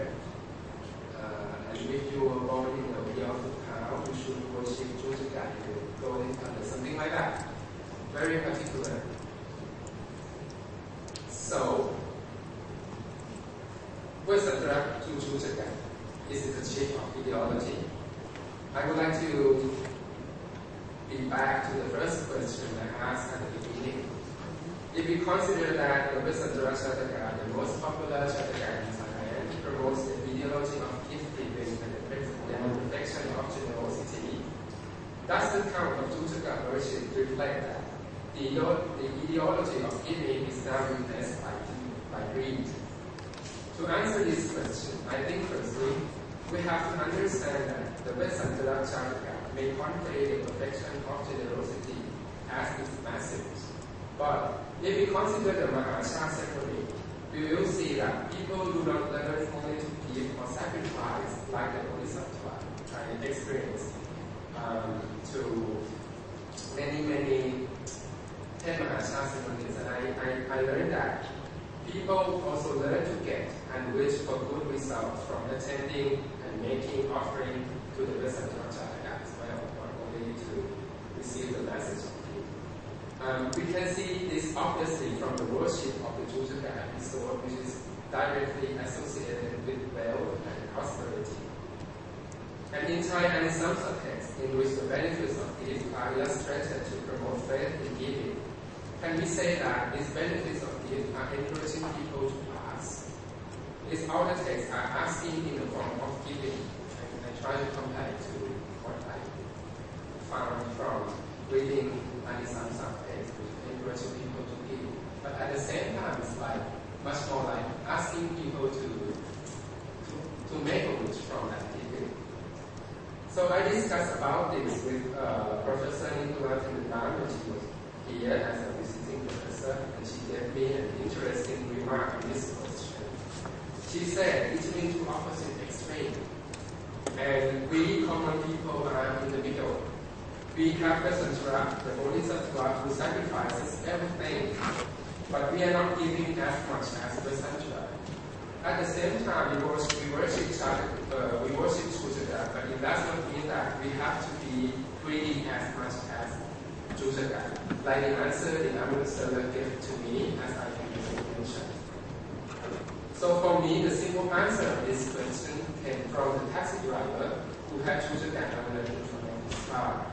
And if you were born in the year of the cow, you should worship Jujaka in golden color, something like that. Very particular. So, what's the threat to Jujaka? Is it a shift of ideology? I would like to be back to the first question I asked at the beginning. If we consider that the Vesantara Chataka, the most popular Chataka in Thailand, promotes the ideology of gift-giving and the perfection of generosity, does the count of Jujaka worship reflect that the ideology of giving is now replaced by greed? To answer this question, I think firstly, we have to understand that the Vesantara Chataka may portray the perfection of generosity as its message. But if we consider the Mahasha separately, we will see that people do not learn only to give or sacrifice like the Bodhisattva I experienced to many 10 Mahasha ceremonies, and I learned that people also learn to get and wish for good results from attending and making offering to the Vesantara Chataka as well, not only to receive the message of gift. We can see this obviously from the worship of the Jujaka episode, which is directly associated with wealth and prosperity. And in Thai and in some texts in which the benefits of gift are illustrated to promote faith in giving, can we say that these benefits of gift are encouraging people to ask? These outer texts are asking in the form of giving, and I try to compare it to what I found from reading and some texts which encouraging people to give. But at the same time, it's like much more like asking people to make a wish from that giving. So I discussed about this with Professor Nicola Tindan when she was here as a visiting professor, and she gave me an interesting remark on this question. She said it's between two opposite extremes, and we common people are in the middle. We have Vesantara, the Bodhisattva, who sacrifices everything, but we are not giving as much as Vesantara. At the same time, we worship Jujaka, but it does not mean that we have to be greedy as much as Jujaka. Like the answer the Amritsar gave to me, as I mentioned. So for me, the simple answer of this question came from the taxi driver who had Jujaka amulet in front of his car.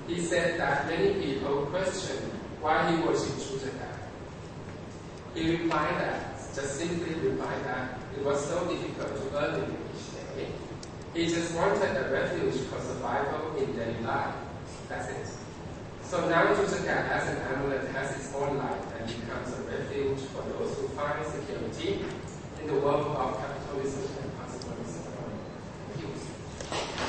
He said that many people question why he worshipped Jujaka. He replied that, just simply replied that it was so difficult to earn living each day. He just wanted a refuge for survival in daily life. That's it. So now Jujaka as an amulet has its own life and becomes a refuge for those who find security in the world of capitalism and consumerism. Thank you.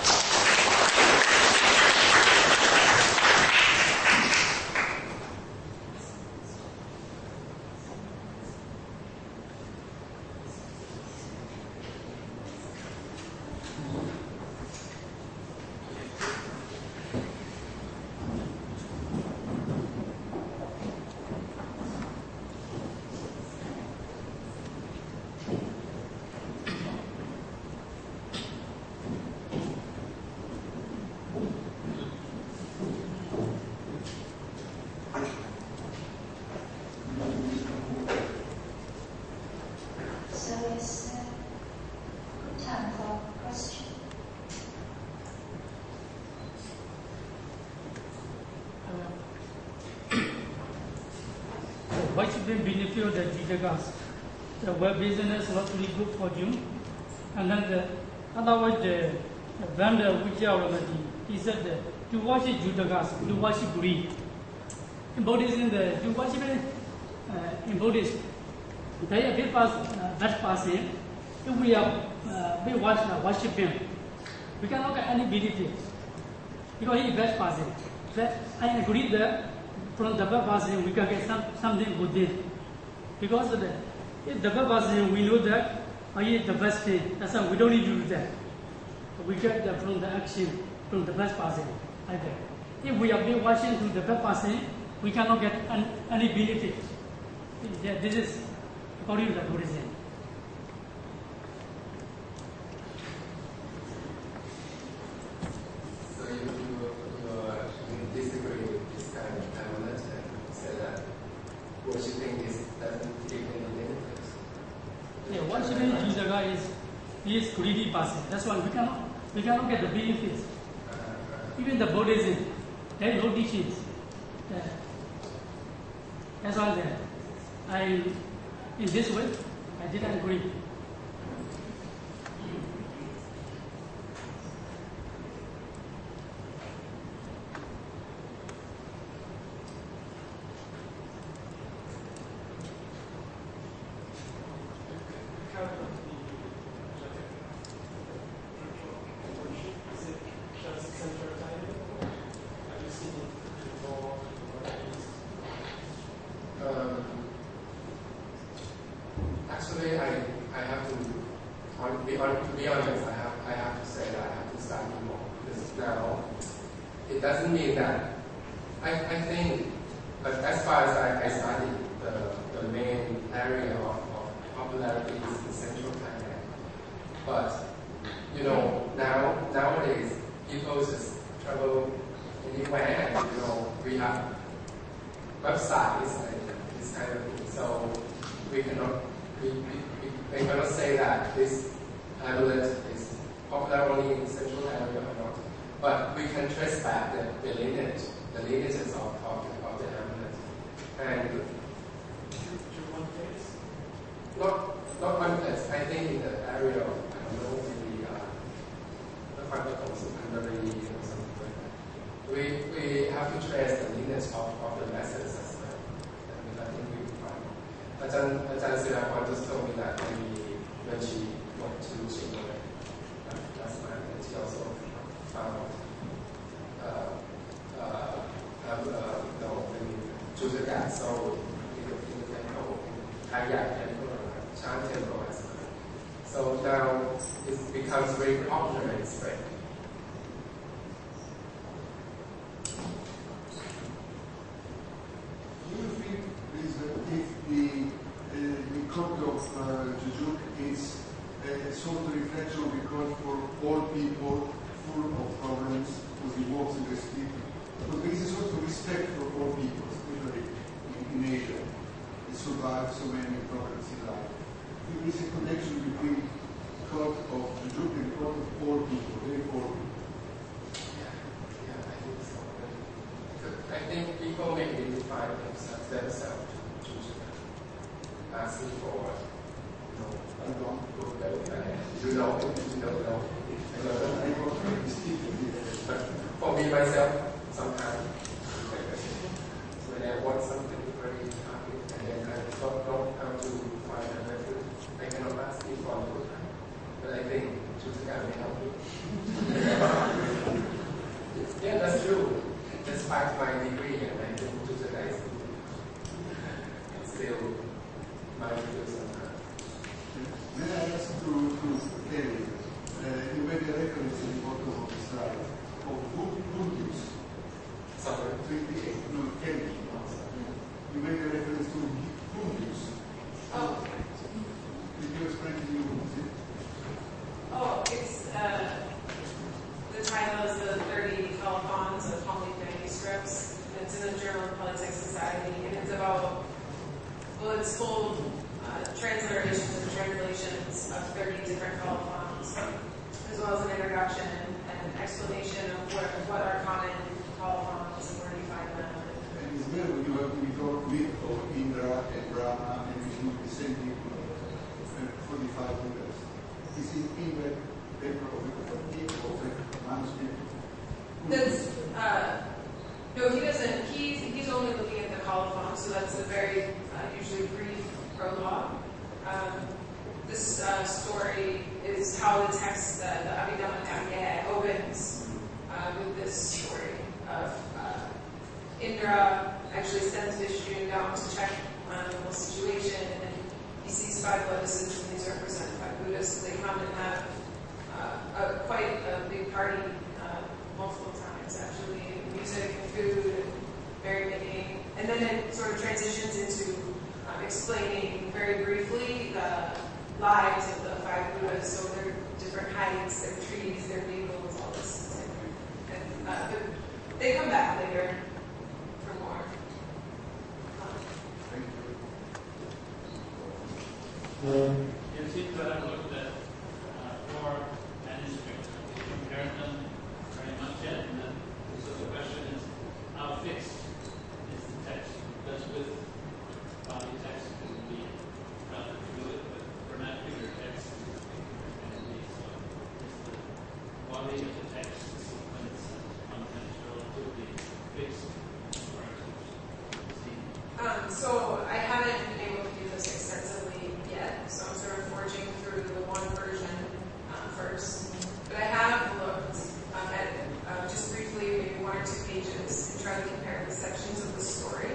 Why should we benefit the Jujakas? The web business is not really good for you. And then otherwise the vendor which already he said to worship Jujakas, to worship greed. In Buddhism, to worship in Buddhism, they are that person. If we worship him, we cannot get any benefit because he is bad person. I agree that from the bad person we can get something good. Because if the bad person we know that he is the best thing, that's why we don't need to do that. We get that from the action from the best person. If we are being watching to the bad person, we cannot get any benefit. This is according to the Buddhism. So you disagree with this kind of amulet and say that worshipping this doesn't give any benefits? Yeah, worshipping Jujaka is greedy person. That's why we cannot get the benefits. Even the Buddhism, there is no teachings. As long as in this way, I didn't agree. Actually, I have to be honest. I have to say that I have to study more because now it doesn't mean that I think, but as far as I study, the main area of popularity is in Central Thailand. But you know, nowadays people just travel anywhere, and you know we have websites and this kind of thing. So we cannot say that this amulet is popular only in the central area or not. But we can trace back the lineages of the amulet. And one place? Not one place. I think in the area of, I don't know, maybe the Papatom Sukandari or something like that. We have to trace the lineage of the methods as well. And I think we will find. Ajahn Sirapon just told me that when she went to Chiang last night, and she also found Chujagat sold in the temple, in Thayat temple, Chan temple as well. So now it becomes very popular and spread. Do you think if the code of Jujuk is a sort of reflection of the code for all people full of problems who divorce in the street? Because there is a sort of respect for all people, especially in Asia. They survive so many problems in life. There is a connection between the code of Jujuk and the code of all people, very all people. Yeah, I think so. I think people may identify themselves to asking for, you know, you know. But for me myself, sometimes when I want something very happy and then I don't know how to find a method, I cannot ask it for the time. But I think Chujagat may help me. Yeah, that's true. Despite my degree, and I think Chujagat is still my view sometimes. May I ask to Kelly, you made a reference in the bottom of the slide of Buddhism. Sorry? 28, no, Kelly. You made a reference to Buddhism. Oh. Did you explain to me what is it? Oh, it's the title is the 30 colophons of Holy manuscripts. It's in the Journal of Polytech Society, and it's about, well, it's full transliterations and translations of 30 different colophons, as well as an introduction and explanation of what are common colophons and where you find them. And it's better when you have to record with or Indra and Brahma and Vishnu, the same people, 45 years. Is it in the paper of the manuscript? That's, no, he doesn't, he's only looking at the colophon, so that's a very usually brief prologue. This story is how the text, the Abhidhamma opens with this story of Indra actually sends Vishnu down to check on the whole situation, and he sees 5 lotuses, and these are represented by Buddhists. They come and have quite a big party multiple times, actually, music and food, and merrymaking, and then it sort of transitions into explaining very briefly the lives of the 5 Buddhas, so their different heights, their trees, their vehicles, all this. But they come back later for more. You seem to have looked at 4 manuscripts. You compared them very much yet, and then so the question is, how fixed is the text? Because with So I haven't been able to do this extensively yet, so I'm sort of forging through the one version first. But I have looked at just briefly, maybe 1 or 2 pages, and tried to compare the sections of the story.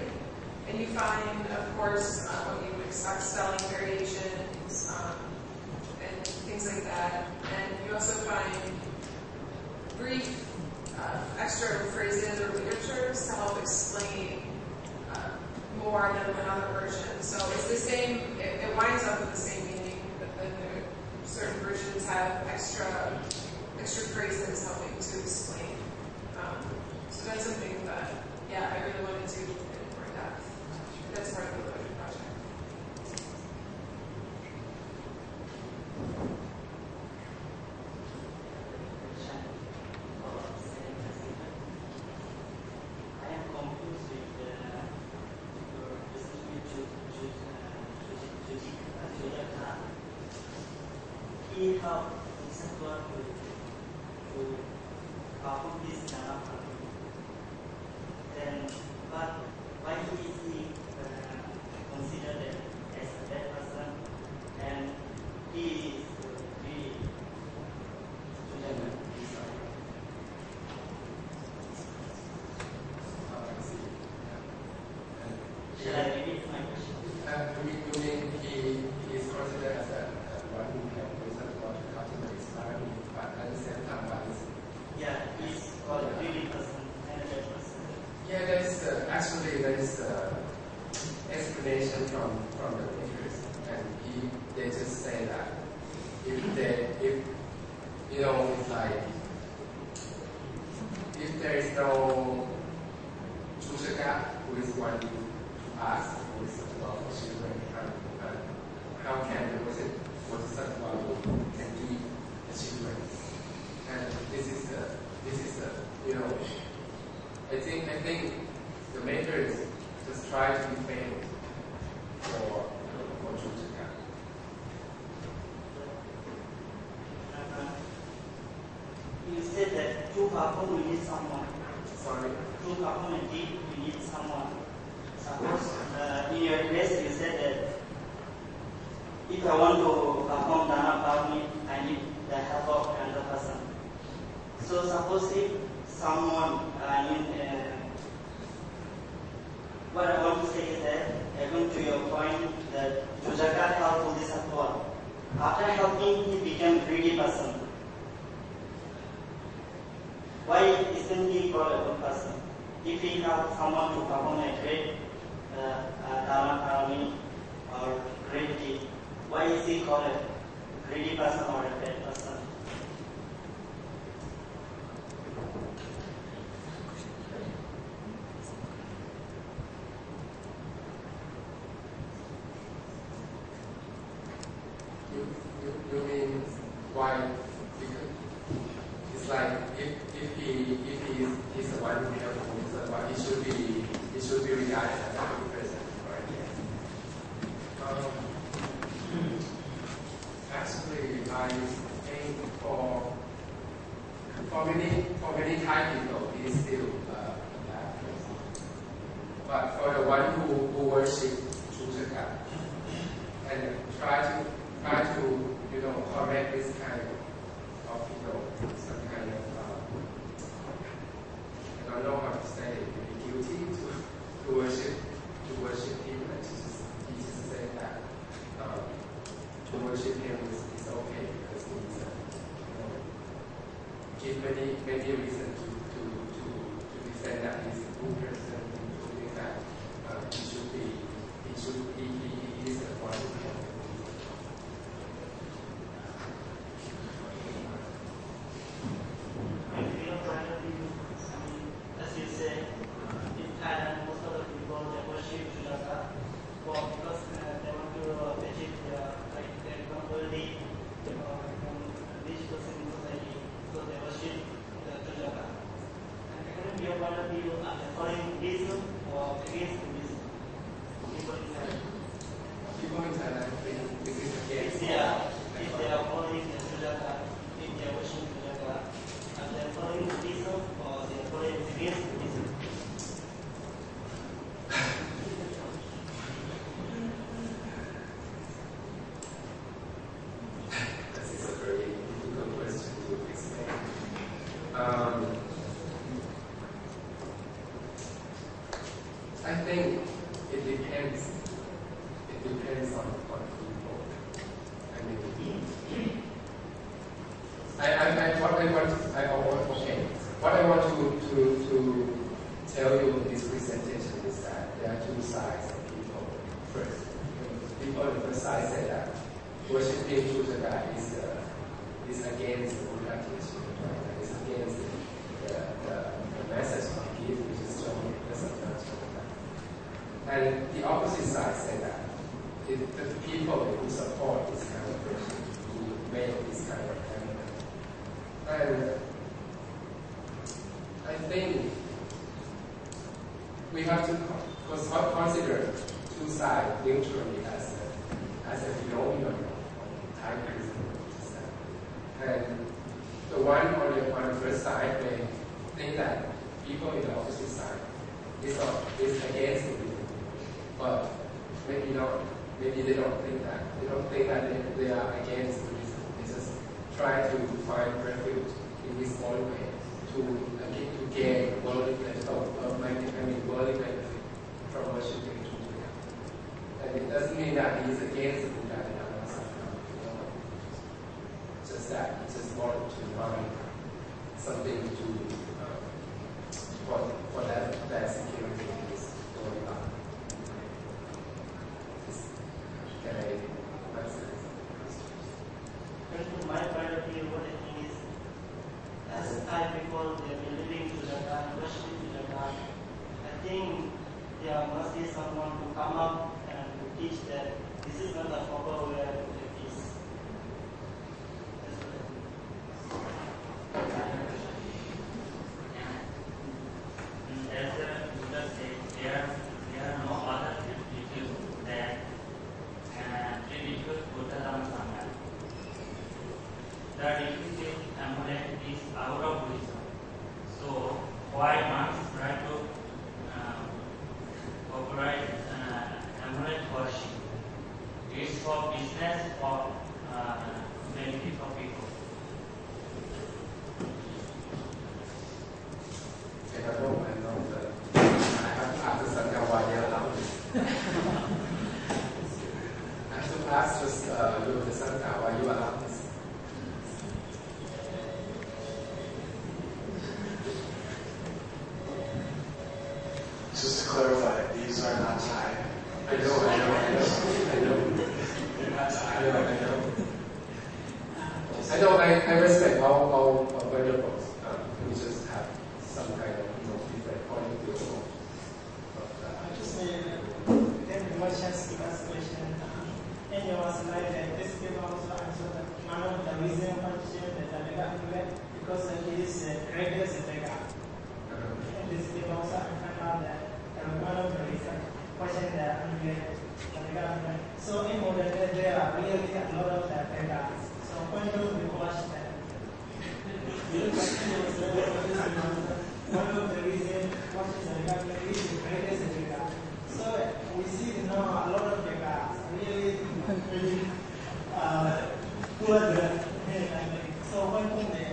And you find, of course, what you would expect, spelling variations and things like that. And you also find brief extra phrases or literatures to help explain more than another version. So it's the same, it winds up with the same meaning, but then certain versions have extra phrases helping to explain. So that's something that, yeah, I really wanted to get more depth. That's part of the literature project. I am confused with he helped Sangha to perform this Dharma. Then, but why is he considered as a bad person? And he is really Shall I repeat my question? You mean he is considered as one who can listen to what the customer is learning, but at the same time, yeah, he's called a greedy person and a bad person. Yeah, there is explanation from the teachers, and they just say that if you know, it's like if there is no Chushaka who is one to ask who is about children, how can the person what is that about can give the children? And this is the you know, I think the maker is just try to be famous for Chushaka. You said that to perform we need someone. Sorry. To perform a deed we need someone. Suppose in your case you said that if I want to perform Dana Parami, I need the help of another person. So suppose if someone, what I want to say is that, according to your point, that Jujaka helped Bodhisattva. After helping, he became a greedy person. Why isn't he called a good person? If he helps someone to perform a great Dharma Parami or great deed, why is he called a greedy person or a bad person? You mean why? Because it's like if he's the one who helped him, but he should be regarded as a good person, right? Actually, I people on the first side said that worshipping Chujaga is against the Buddha teaching, right? It's against the message of the gift, which is showing the Sattva. And the opposite side said that the people who support this kind of worship, who make this kind of element. And I think we have to consider two sides neutrally as a phenomenon of Thai Buddhism. And the one on the first side may think that people in the opposite side is against Buddhism, but maybe not. Maybe they don't think that. They don't think that they are against Buddhism. They just try to find refuge in this own way to gain worldly benefit, worldly benefit from worshiping Buddha. And it doesn't mean that he is against the Buddha and Dhamma Sangha. Just that he just wanted to find something to for that security in his own life. Can I answer this? From my point of view, what I think is, as Thai people, they have been living to Japan, worshiping to Japan. I think there must be someone who come up and teach that this is not the proper way to practice. As the Buddha said, there are no other rituals than rituals Buddha Dhamma Sangha. The ritual amulet is out of Buddhism. So why monks try to popularize amulet worship? It's for business, for benefit of people. I have to ask the Sangha why they allow this. I have to ask just you, the Sangha, why you allow this. Just to clarify, these are not Thai. I know. They're not Thai. I know. I respect all variables. We just have some kind of different point of view. I just made a question. And you was like that this people also answer that one of the reason for the Talaga because it is greatest Talaga. And this people also found out that one of the reason question the Talaga. So in modern day there are really a lot of Talaga. So when you watch that, one of the reasons watching Talaga is the greatest Talaga. So we see now a lot of Talaga really poor. So when they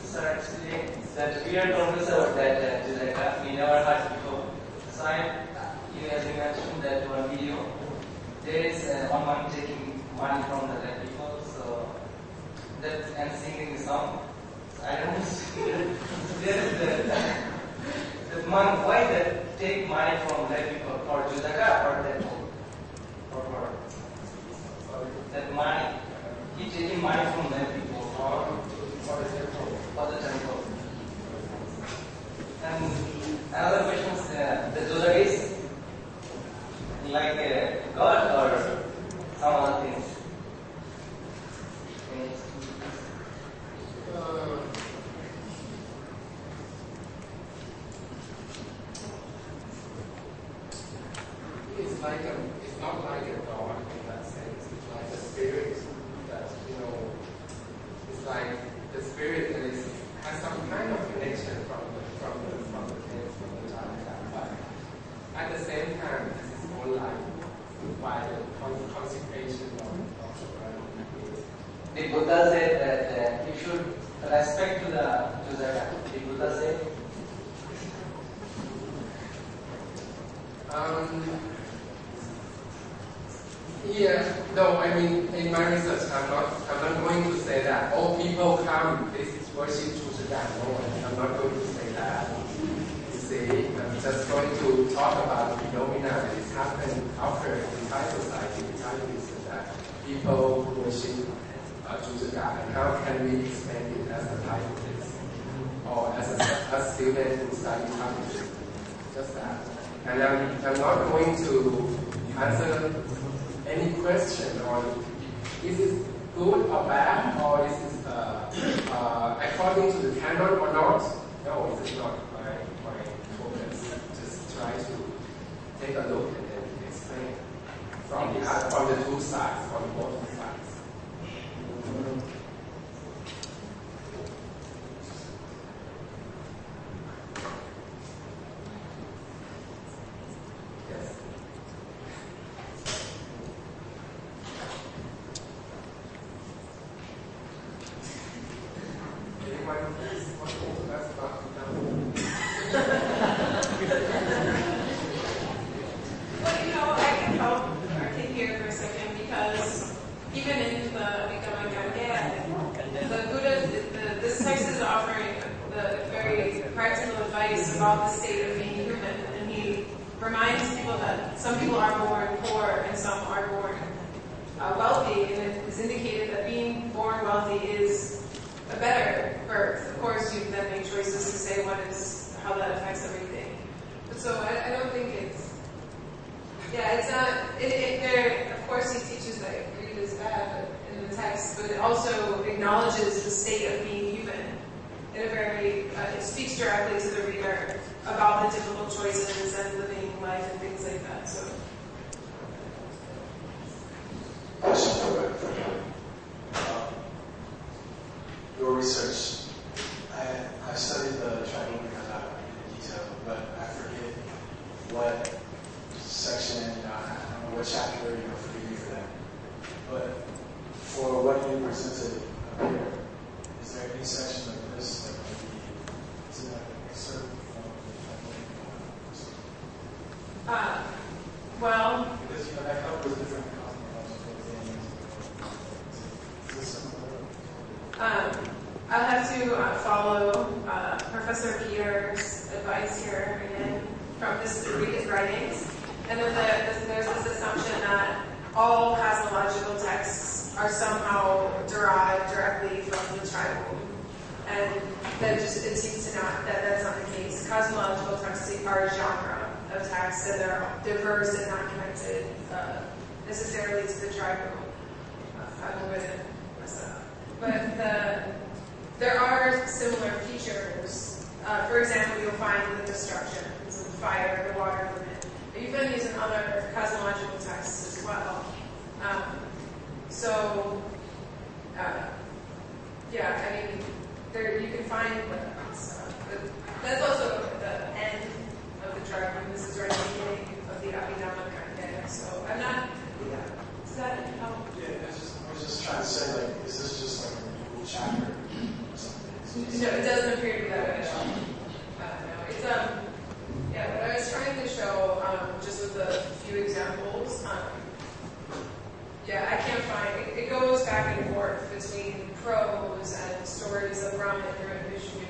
So actually, that weird professor that we never had before. So as you mentioned that one video, there is one man taking money from the dead people, so that and singing the song. I don't know. There is the man, why they take money from dead people for Judaka or dead people? Or for that money, he taking money from dead people for the temple. And another question is, the Judaka is like a god or some other things? It's not like a god in that sense. It's like a spirit that, it's like the spirit that has some kind of connection from the Jataka. But at the same time, this is more like by the consecration of the world. The Buddha said that you should respect to the Jataka. The Buddha said. Yeah, no, I mean, in my research, I'm not going to say that all people come, this is worship Chuchagan. No, I'm not going to say that. You see, I'm just going to talk about the phenomena that is happening after in Thai society, in Thai religion, that people worship Chuchagan, and how can we explain it as a Thai Buddhist, or as a student who study Thai Buddhism, just that. And I'm not going to answer any question on is it good or bad, or is it according to the canon or not? No, this is not my focus. Just try to take a look and then explain from the two sides, from both sides. About the state of being human, and he reminds people that some people are born poor and some are born wealthy, and it is indicated that being born wealthy is a better birth. Of course, you then make choices to say how that affects everything. But so I don't think it's not. There, of course, he teaches that greed is bad in the text, but it also acknowledges the state of being human. In a very, it speaks directly to the reader about the difficult choices and living life and things like that. So, question for your research. I studied the Triangle in detail, but I forget what section, I don't know what chapter, forgive me for that. But for what you presented up here, is there any section of this that might be, is it like an excerpt from the well, because that covers different cosmological things. Is this something? I'll have to follow Professor Peter's advice here again from read his writings. And then there's this assumption that all cosmological texts are somehow derived directly from the tribal. And that it seems to not, that's not the case. Cosmological texts are a genre of texts, and they're diverse and not connected necessarily to the tribal. I'm going to mess that up. But there are similar features. For example, you'll find the destructions of the fire, the water limit. You find these in other cosmological texts as well. You can find that's also the end of the chart, and this is right at the beginning of the Abhidhamma Kanda. So I'm not. Does that help? Yeah, I was just trying to say, like, is this just like a new chapter or something? No, it doesn't appear to be that way at all. No, it's what I was trying to show, just with a few examples. I can't find it goes back and forth between prose and stories of Brahman and Vishnu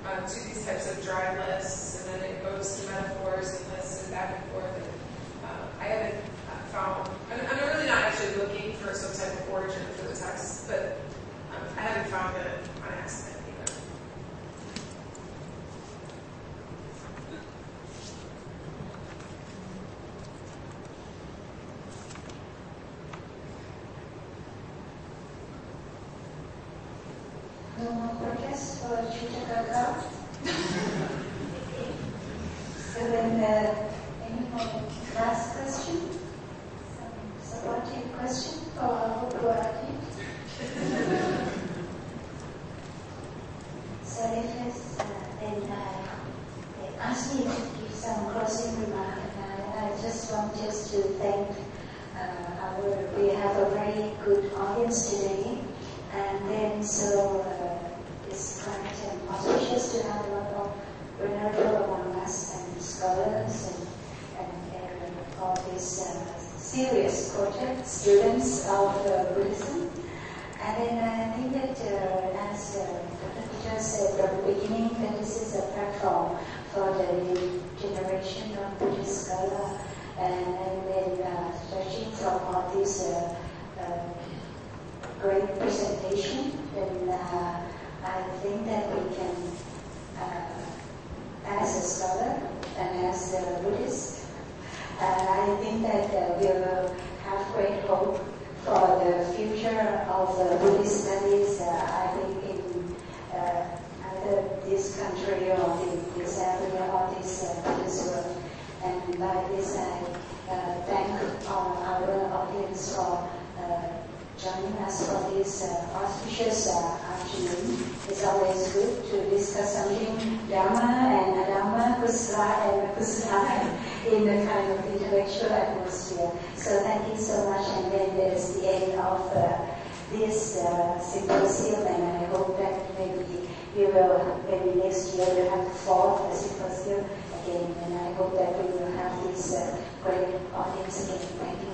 to these types of dry lists, and then it goes to metaphors and lists and back and forth. And I haven't found. I'm really not actually looking for some type of origin for the text, but I haven't found it on accident either. No more requests for Chuchaga. So then, any more last question? Some supportive question for our Guarati? So if it's, then they asked me to give some closing remark, and I just want to thank we have a very good audience today. And then it's quite auspicious to have a lot of venerable among us and scholars and all these serious project, students of Buddhism. And then I think that as Dr. Peter said from the beginning, that this is a platform for the generation of Buddhist scholars, and then judging from all this great presentation, then I think that we can, as a scholar and as a Buddhist, I think that we will have great hope for the future of Buddhist studies. I think in either this country or in this area or this Buddhist world. And by this, I thank our audience for joining us for this auspicious afternoon. It's always good to discuss something Dharma and Adharma, Kusala and Kusala in a kind of intellectual atmosphere. So thank you so much. And then there's the end of this symposium, and I hope that maybe maybe next year we'll have the fourth symposium again. And I hope that we will have this great audience again. Thank you.